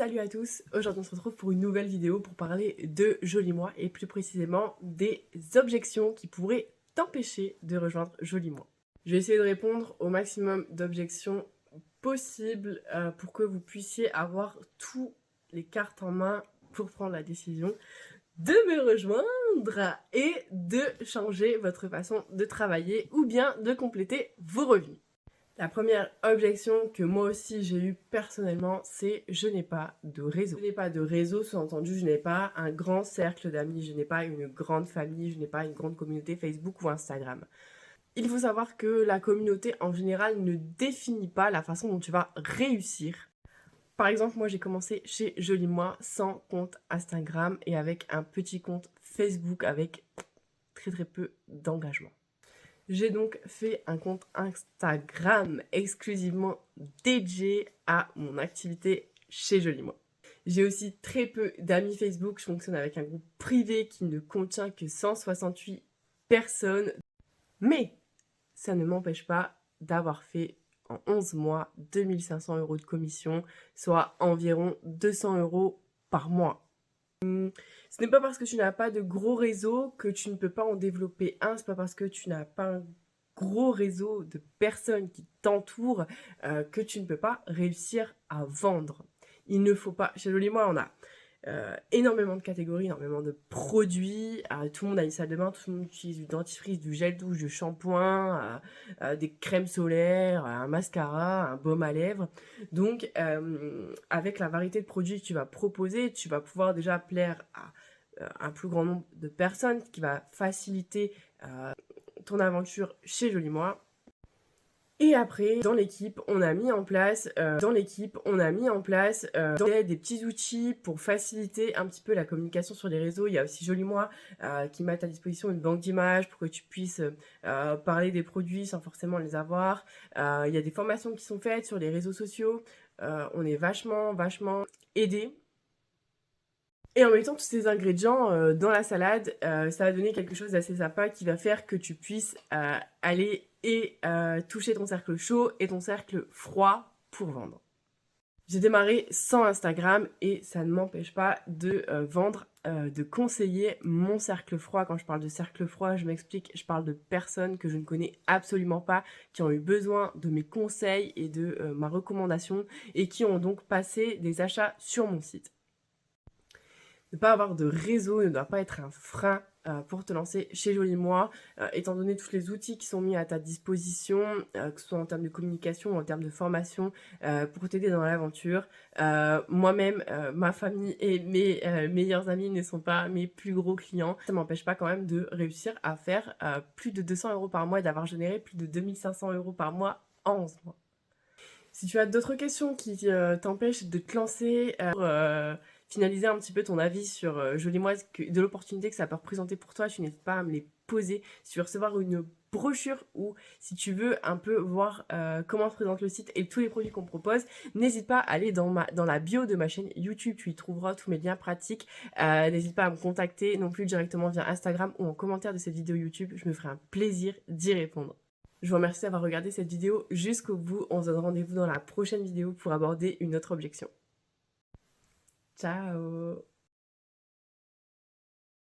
Salut à tous, aujourd'hui on se retrouve pour une nouvelle vidéo pour parler de Joli Moi et plus précisément des objections qui pourraient t'empêcher de rejoindre Joli Moi. Je vais essayer de répondre au maximum d'objections possibles pour que vous puissiez avoir toutes les cartes en main pour prendre la décision de me rejoindre et de changer votre façon de travailler ou bien de compléter vos revenus. La première objection que moi aussi j'ai eue personnellement, c'est je n'ai pas de réseau. Je n'ai pas de réseau, sous-entendu, je n'ai pas un grand cercle d'amis, je n'ai pas une grande famille, je n'ai pas une grande communauté Facebook ou Instagram. Il faut savoir que la communauté en général ne définit pas la façon dont tu vas réussir. Par exemple, moi j'ai commencé chez Joli Moi sans compte Instagram et avec un petit compte Facebook avec très peu d'engagement. J'ai donc fait un compte Instagram exclusivement dédié à mon activité chez Joli Moi. J'ai aussi très peu d'amis Facebook, je fonctionne avec un groupe privé qui ne contient que 168 personnes. Mais ça ne m'empêche pas d'avoir fait en 11 mois 2500 € de commission, soit environ 200 € par mois. Ce n'est pas parce que tu n'as pas de gros réseau que tu ne peux pas en développer un. C'est pas parce que tu n'as pas un gros réseau de personnes qui t'entourent que tu ne peux pas réussir à vendre. Il ne faut pas... Chez Joli Moi, on a énormément de catégories, énormément de produits. Tout le monde a une salle de bain, tout le monde utilise du dentifrice, du gel douche, du shampoing, des crèmes solaires, un mascara, un baume à lèvres. Donc, avec la variété de produits que tu vas proposer, tu vas pouvoir déjà plaire à un plus grand nombre de personnes, ce qui va faciliter ton aventure chez Joli Moi. Et après, dans l'équipe, on a mis en place, des petits outils pour faciliter un petit peu la communication sur les réseaux. Il y a aussi Joli Moi qui met à ta disposition une banque d'images pour que tu puisses parler des produits sans forcément les avoir. Il y a des formations qui sont faites sur les réseaux sociaux. On est vachement aidés. Et en mettant tous ces ingrédients dans la salade, ça va donner quelque chose d'assez sympa qui va faire que tu puisses aller et toucher ton cercle chaud et ton cercle froid pour vendre. J'ai démarré sans Instagram et ça ne m'empêche pas de vendre, de conseiller mon cercle froid. Quand je parle de cercle froid, je m'explique, je parle de personnes que je ne connais absolument pas, qui ont eu besoin de mes conseils et de ma recommandation et qui ont donc passé des achats sur mon site. Ne pas avoir de réseau ne doit pas être un frein pour te lancer chez Joli Moi, étant donné tous les outils qui sont mis à ta disposition, que ce soit en termes de communication ou en termes de formation, pour t'aider dans l'aventure. Moi-même, ma famille et mes meilleurs amis ne sont pas mes plus gros clients. Ça ne m'empêche pas quand même de réussir à faire plus de 200 € par mois et d'avoir généré plus de 2500 € par mois en 11 mois. Si tu as d'autres questions qui t'empêchent de te lancer, finaliser un petit peu ton avis sur Joli Moi, de l'opportunité que ça peut représenter pour toi, tu n'hésites pas à me les poser. Si tu veux recevoir une brochure ou si tu veux un peu voir comment se présente le site et tous les produits qu'on propose, n'hésite pas à aller dans la bio de ma chaîne YouTube, tu y trouveras tous mes liens pratiques. N'hésite pas à me contacter non plus directement via Instagram ou en commentaire de cette vidéo YouTube, je me ferai un plaisir d'y répondre. Je vous remercie d'avoir regardé cette vidéo jusqu'au bout. On se donne rendez-vous dans la prochaine vidéo pour aborder une autre objection. Ciao!